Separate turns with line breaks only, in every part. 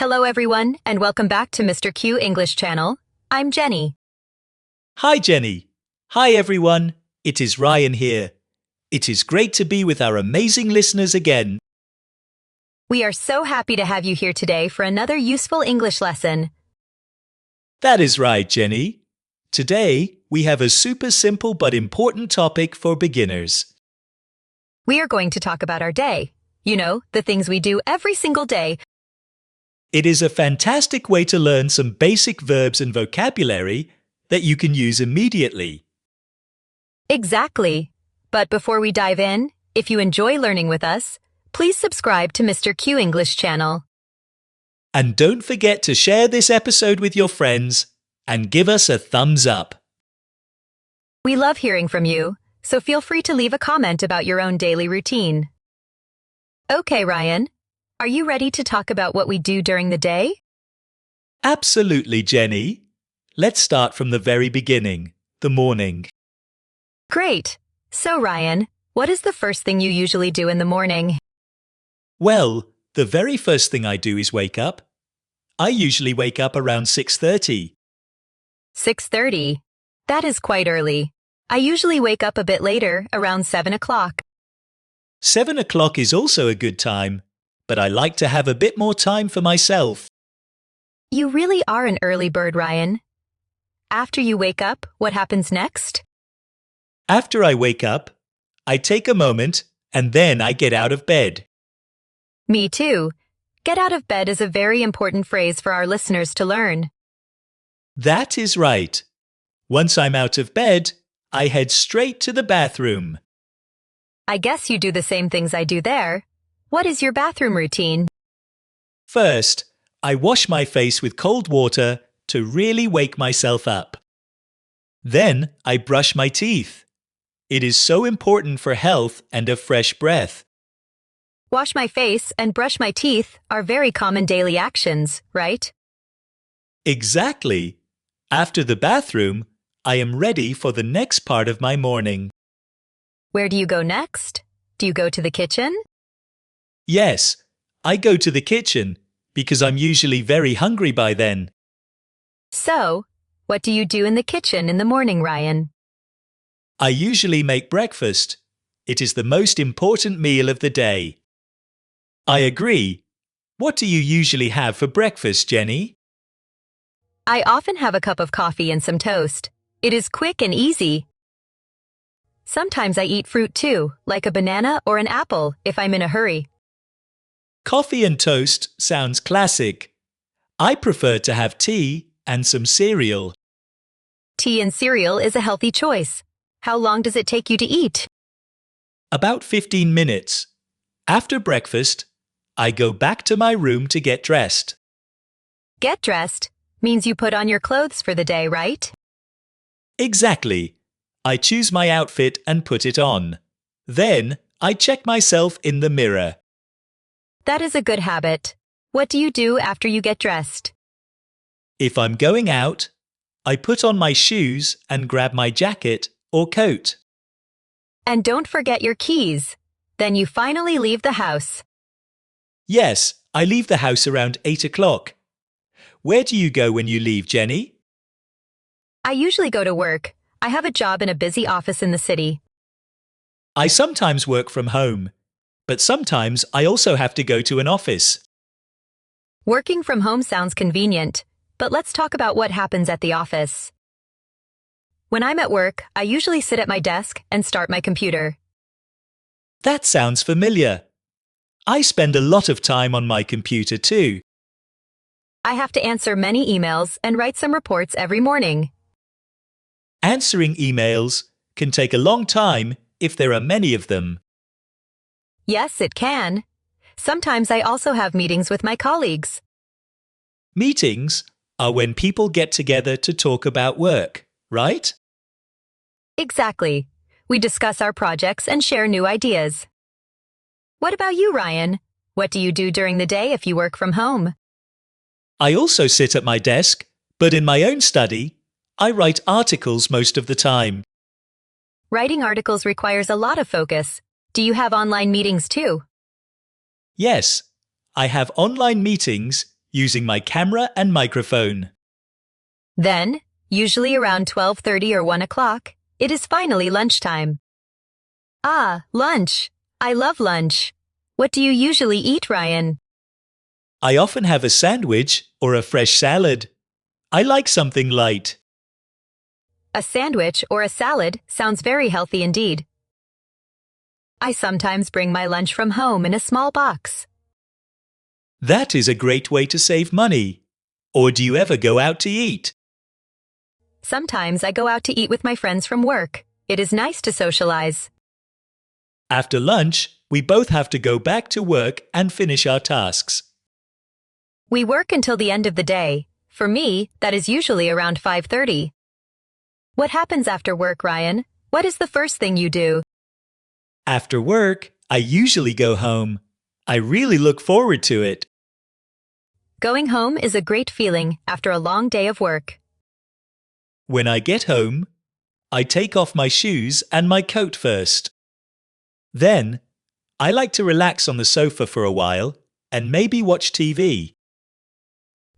Hello everyone, and welcome back to Mr. Q English Channel. I'm Jenny.
Hi, Jenny. Hi, everyone. It is Ryan here. It is great to be with our amazing listeners again.
We are so happy to have you here today for another useful English lesson.
That is right, Jenny. Today, we have a super simple but important topic for beginners.
We are going to talk about our day. You know, the things we do every single day.
It is a fantastic way to learn some basic verbs and vocabulary that you can use immediately.
Exactly. But before we dive in, if you enjoy learning with us, please subscribe to Mr. Q English Channel.
And don't forget to share this episode with your friends and give us a thumbs up.
We love hearing from you, so feel free to leave a comment about your own daily routine. Okay, Ryan, are you ready to talk about what we do during the day?
Absolutely, Jenny. Let's start from the very beginning, the morning.
Great. So, Ryan, what is the first thing you usually do in the morning?
Well, the very first thing I do is wake up. I usually wake up around 6:30.
6:30. That is quite early. I usually wake up a bit later, around 7 o'clock.
7 o'clock is also a good time, but I like to have a bit more time for myself.
You really are an early bird, Ryan. After you wake up, what happens next?
After I wake up, I take a moment and then I get out of bed.
Me too. Get out of bed is a very important phrase for our listeners to learn.
That is right. Once I'm out of bed, I head straight to the bathroom.
I guess you do the same things I do there. What is your bathroom routine?
First, I wash my face with cold water to really wake myself up. Then I brush my teeth. It is so important for health and a fresh breath.
Wash my face and brush my teeth are very common daily actions, right?
Exactly. After the bathroom, I am ready for the next part of my morning.
Where do you go next? Do you go to the kitchen?
Yes, I go to the kitchen because I'm usually very hungry by then.
So, what do you do in the kitchen in the morning, Ryan?
I usually make breakfast. It is the most important meal of the day. I agree. What do you usually have for breakfast, Jenny?
I often have a cup of coffee and some toast. It is quick and easy. Sometimes I eat fruit too, like a banana or an apple if I'm in a hurry.
Coffee and toast sounds classic. I prefer to have tea and some cereal.
Tea and cereal is a healthy choice. How long does it take you to eat?
About 15 minutes. After breakfast, I go back to my room to get dressed.
Get dressed means you put on your clothes for the day, right?
Exactly. I choose my outfit and put it on. Then, I check myself in the mirror.
That is a good habit. What do you do after you get dressed?
If I'm going out, I put on my shoes and grab my jacket or coat.
And don't forget your keys. Then you finally leave the house.
Yes, I leave the house around 8 o'clock. Where do you go when you leave, Jenny?
I usually go to work. I have a job in a busy office in the city.
I sometimes work from home, but sometimes I also have to go to an office.
Working from home sounds convenient, but let's talk about what happens at the office. When I'm at work, I usually sit at my desk and start my computer.
That sounds familiar. I spend a lot of time on my computer too.
I have to answer many emails and write some reports every morning.
Answering emails can take a long time if there are many of them.
Yes, it can. Sometimes I also have meetings with my colleagues.
Meetings are when people get together to talk about work, right?
Exactly. We discuss our projects and share new ideas. What about you, Ryan? What do you do during the day if you work from home?
I also sit at my desk, but in my own study, I write articles most of the time.
Writing articles requires a lot of focus. Do you have online meetings too?
Yes, I have online meetings, using my camera and microphone.
Then, usually around 12:30 or 1 o'clock, it is finally lunchtime. Ah, lunch. I love lunch. What do you usually eat, Ryan?
I often have a sandwich or a fresh salad. I like something light.
A sandwich or a salad sounds very healthy indeed. I sometimes bring my lunch from home in a small box.
That is a great way to save money. Or do you ever go out to eat?
Sometimes I go out to eat with my friends from work. It is nice to socialize.
After lunch, we both have to go back to work and finish our tasks.
We work until the end of the day. For me, that is usually around 5:30. What happens after work, Ryan? What is the first thing you do?
After work, I usually go home. I really look forward to it.
Going home is a great feeling after a long day of work.
When I get home, I take off my shoes and my coat first. Then, I like to relax on the sofa for a while and maybe watch TV.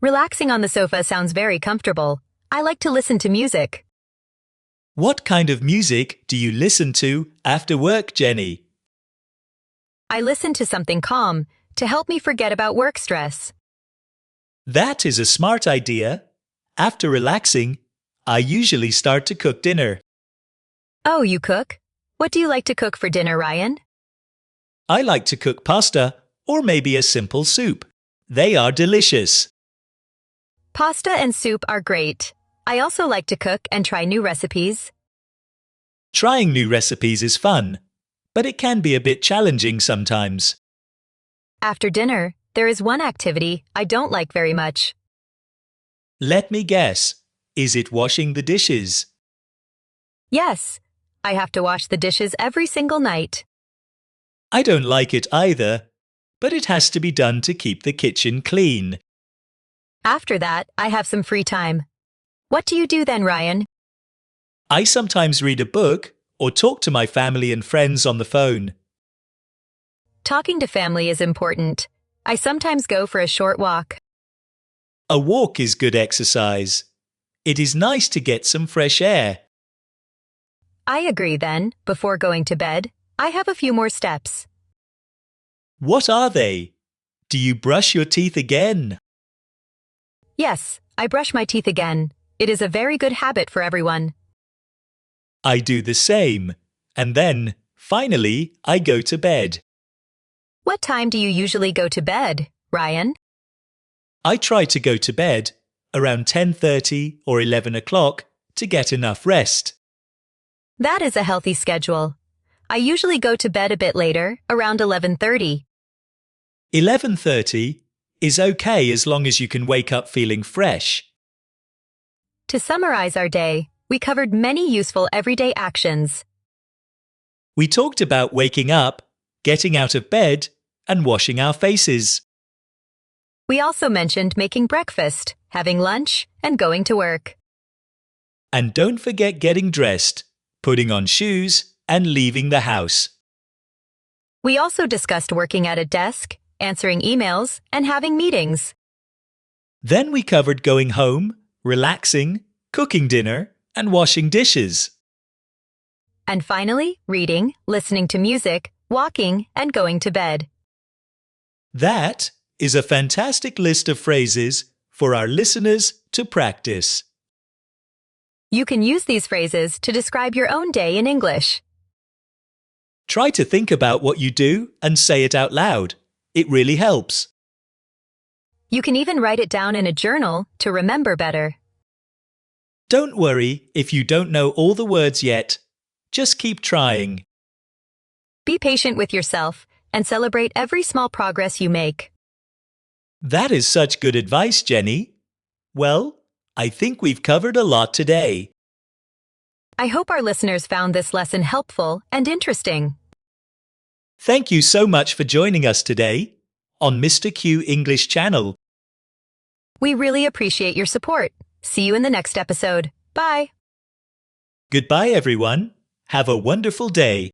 Relaxing on the sofa sounds very comfortable. I like to listen to music.
What kind of music do you listen to after work, Jenny?
I listen to something calm to help me forget about work stress.
That is a smart idea. After relaxing, I usually start to cook dinner.
Oh, you cook? What do you like to cook for dinner, Ryan?
I like to cook pasta or maybe a simple soup. They are delicious.
Pasta and soup are great. I also like to cook and try new recipes.
Trying new recipes is fun, but it can be a bit challenging sometimes.
After dinner, there is one activity I don't like very much.
Let me guess. Is it washing the dishes?
Yes, I have to wash the dishes every single night.
I don't like it either, but it has to be done to keep the kitchen clean.
After that, I have some free time. What do you do then, Ryan?
I sometimes read a book or talk to my family and friends on the phone.
Talking to family is important. I sometimes go for a short walk.
A walk is good exercise. It is nice to get some fresh air.
I agree then, before going to bed, I have a few more steps.
What are they? Do you brush your teeth again?
Yes, I brush my teeth again. It is a very good habit for everyone.
I do the same. And then, finally, I go to bed.
What time do you usually go to bed, Ryan?
I try to go to bed around 10:30 or 11 o'clock to get enough rest.
That is a healthy schedule. I usually go to bed a bit later, around 11:30.
11:30 is okay as long as you can wake up feeling fresh.
To summarize our day, we covered many useful everyday actions.
We talked about waking up, getting out of bed, and washing our faces.
We also mentioned making breakfast, having lunch, and going to work.
And don't forget getting dressed, putting on shoes, and leaving the house.
We also discussed working at a desk, answering emails, and having meetings.
Then we covered going home, relaxing, cooking dinner, and washing dishes.
And finally, reading, listening to music, walking, and going to bed.
That is a fantastic list of phrases for our listeners to practice.
You can use these phrases to describe your own day in English.
Try to think about what you do and say it out loud. It really helps.
You can even write it down in a journal to remember better.
Don't worry if you don't know all the words yet. Just keep trying.
Be patient with yourself and celebrate every small progress you make.
That is such good advice, Jenny. Well, I think we've covered a lot today.
I hope our listeners found this lesson helpful and interesting.
Thank you so much for joining us today on Mr. Q English Channel.
We really appreciate your support. See you in the next episode. Bye.
Goodbye, everyone. Have a wonderful day.